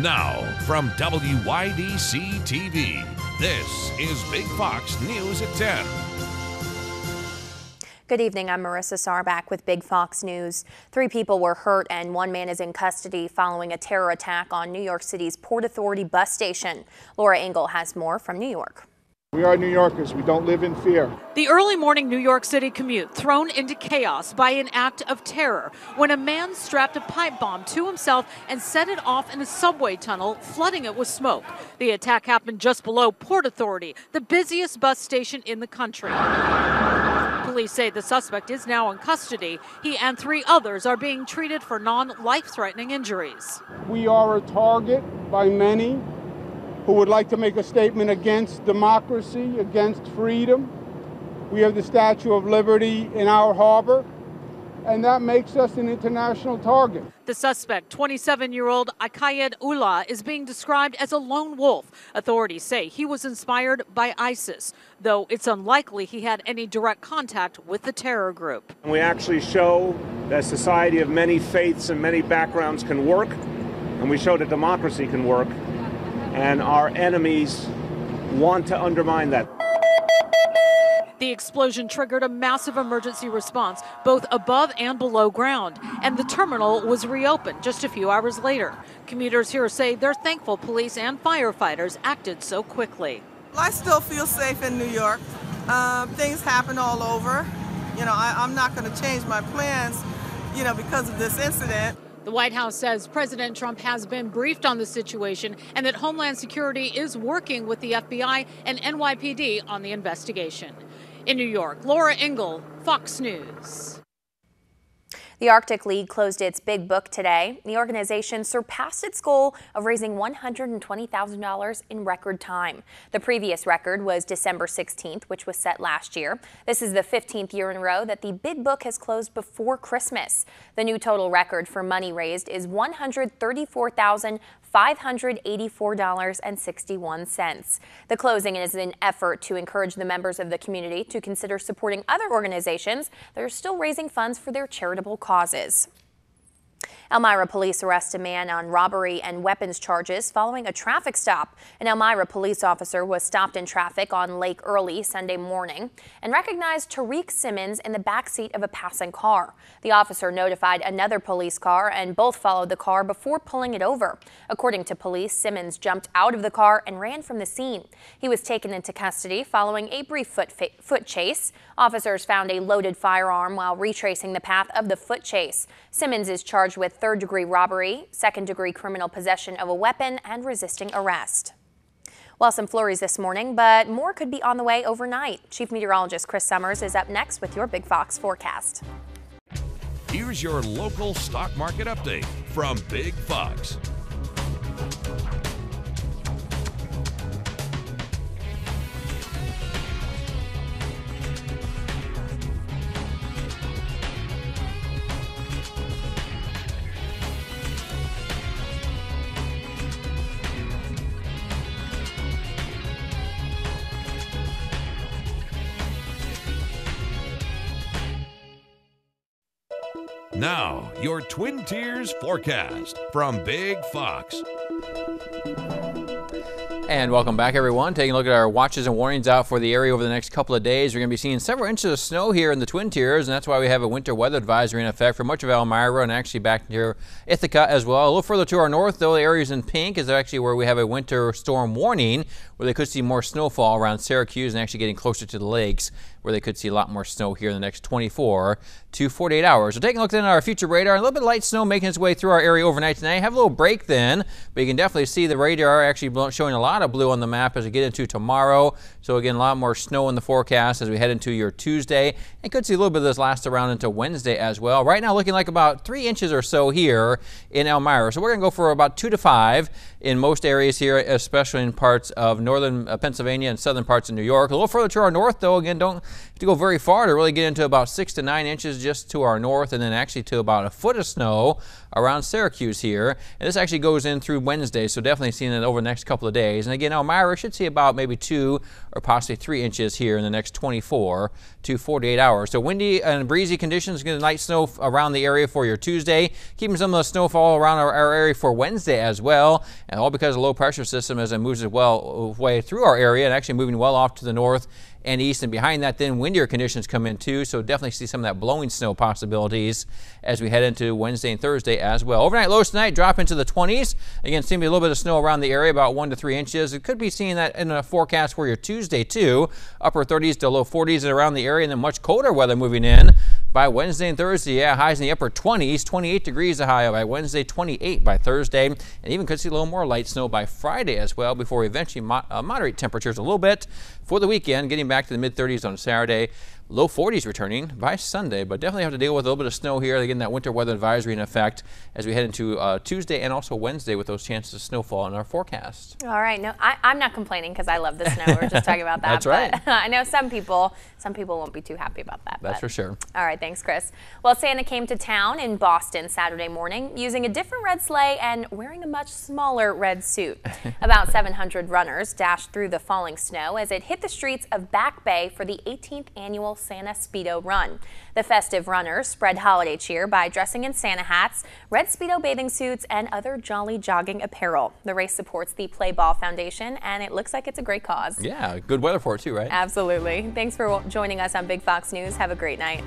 Now, from WYDC TV, this is Big Fox News at 10. Good evening, I'm Marissa Sarback with Big Fox News. 3 people were hurt and 1 man is in custody following a terror attack on New York City's Port Authority bus station. Laura Engel has more from New York. We are New Yorkers. We don't live in fear. The early morning New York City commute thrown into chaos by an act of terror when a man strapped a pipe bomb to himself and set it off in a subway tunnel, flooding it with smoke. The attack happened just below Port Authority, the busiest bus station in the country. Police say the suspect is now in custody. He and 3 others are being treated for non-life-threatening injuries. We are a target by many who would like to make a statement against democracy, against freedom. We have the Statue of Liberty in our harbor, and that makes us an international target. The suspect, 27-year-old Akayed Ullah, is being described as a lone wolf. Authorities say he was inspired by ISIS, though it's unlikely he had any direct contact with the terror group. We actually show that a society of many faiths and many backgrounds can work, and we show that democracy can work, and our enemies want to undermine that. The explosion triggered a massive emergency response, both above and below ground, and the terminal was reopened just a few hours later. Commuters here say they're thankful police and firefighters acted so quickly. I still feel safe in New York. Things happen all over. I'm not going to change my plans, because of this incident. The White House says President Trump has been briefed on the situation and that Homeland Security is working with the FBI and NYPD on the investigation. In New York, Laura Engel, Fox News. The Arctic League closed its big book today. The organization surpassed its goal of raising $120,000 in record time. The previous record was December 16th, which was set last year. This is the 15th year in a row that the big book has closed before Christmas. The new total record for money raised is $134,584.61. The closing is an effort to encourage the members of the community to consider supporting other organizations that are still raising funds for their charitable causes. Elmira police arrest a man on robbery and weapons charges following a traffic stop. An Elmira police officer was stopped in traffic on Lake Early Sunday morning and recognized Tariq Simmons in the backseat of a passing car. The officer notified another police car and both followed the car before pulling it over. According to police, Simmons jumped out of the car and ran from the scene. He was taken into custody following a brief foot chase. Officers found a loaded firearm while retracing the path of the foot chase. Simmons is charged with third-degree robbery, second-degree criminal possession of a weapon, and resisting arrest. Well, some flurries this morning, but more could be on the way overnight. Chief Meteorologist Chris Summers is up next with your Big Fox forecast. Here's your local stock market update from Big Fox. Now, your Twin Tiers forecast from Big Fox. And welcome back, everyone. Taking a look at our watches and warnings out for the area over the next couple of days. We're going to be seeing several inches of snow here in the Twin Tiers, and that's why we have a winter weather advisory in effect for much of Elmira and actually back near Ithaca as well. A little further to our north, though, the areas in pink is actually where we have a winter storm warning, where they could see more snowfall around Syracuse and actually getting closer to the lakes, where they could see a lot more snow here in the next 24 to 48 hours. So taking a look then at our future radar, a little bit of light snow making its way through our area overnight tonight. Have a little break then, but you can definitely see the radar actually showing a lot of blue on the map as we get into tomorrow. So again, a lot more snow in the forecast as we head into your Tuesday. And could see a little bit of this last around into Wednesday as well. Right now looking like about 3 inches or so here in Elmira. So we're going to go for about 2 to 5 in most areas here, especially in parts of northern Pennsylvania and southern parts of New York. A little further to our north, though, again, don't have to go very far to really get into about 6 to 9 inches just to our north, and then actually to about a foot of snow around Syracuse here. And this actually goes in through Wednesday, so definitely seeing it over the next couple of days. And And again, Elmira should see about maybe 2 or possibly 3 inches here in the next 24 to 48 hours. So windy and breezy conditions, going to light snow around the area for your Tuesday, keeping some of the snowfall around our area for Wednesday as well, and all because of the low pressure system as it moves way through our area and actually moving well off to the north and east, and behind that then windier conditions come in too, so definitely see some of that blowing snow possibilities as we head into Wednesday and Thursday as well. Overnight lows tonight drop into the 20s. Again, seeing a little bit of snow around the area, about 1 to 3 inches. It could be seeing that in a forecast for your Tuesday too, upper 30s to low 40s around the area, and then much colder weather moving in by Wednesday and Thursday. Yeah, highs in the upper 20s, 28 degrees a high by Wednesday, 28 by Thursday, and even could see a little more light snow by Friday as well before we eventually moderate temperatures a little bit for the weekend, getting back to the mid-30s on Saturday. Low 40s returning by Sunday, but definitely have to deal with a little bit of snow here. Again, that winter weather advisory in effect as we head into Tuesday and also Wednesday with those chances of snowfall in our forecast. All right. No, I'm not complaining because I love the snow. We're just talking about that. That's right. But I know some people won't be too happy about that. That's for sure. All right. Thanks, Chris. Well, Santa came to town in Boston Saturday morning using a different red sleigh and wearing a much smaller red suit. About 700 runners dashed through the falling snow as it hit the streets of Back Bay for the 18th annual Santa Speedo Run. The festive runners spread holiday cheer by dressing in Santa hats, red Speedo bathing suits, and other jolly jogging apparel. The race supports the Play Ball Foundation, and it looks like it's a great cause. Yeah, good weather for it too, right? Absolutely. Thanks for joining us on Big Fox News. Have a great night.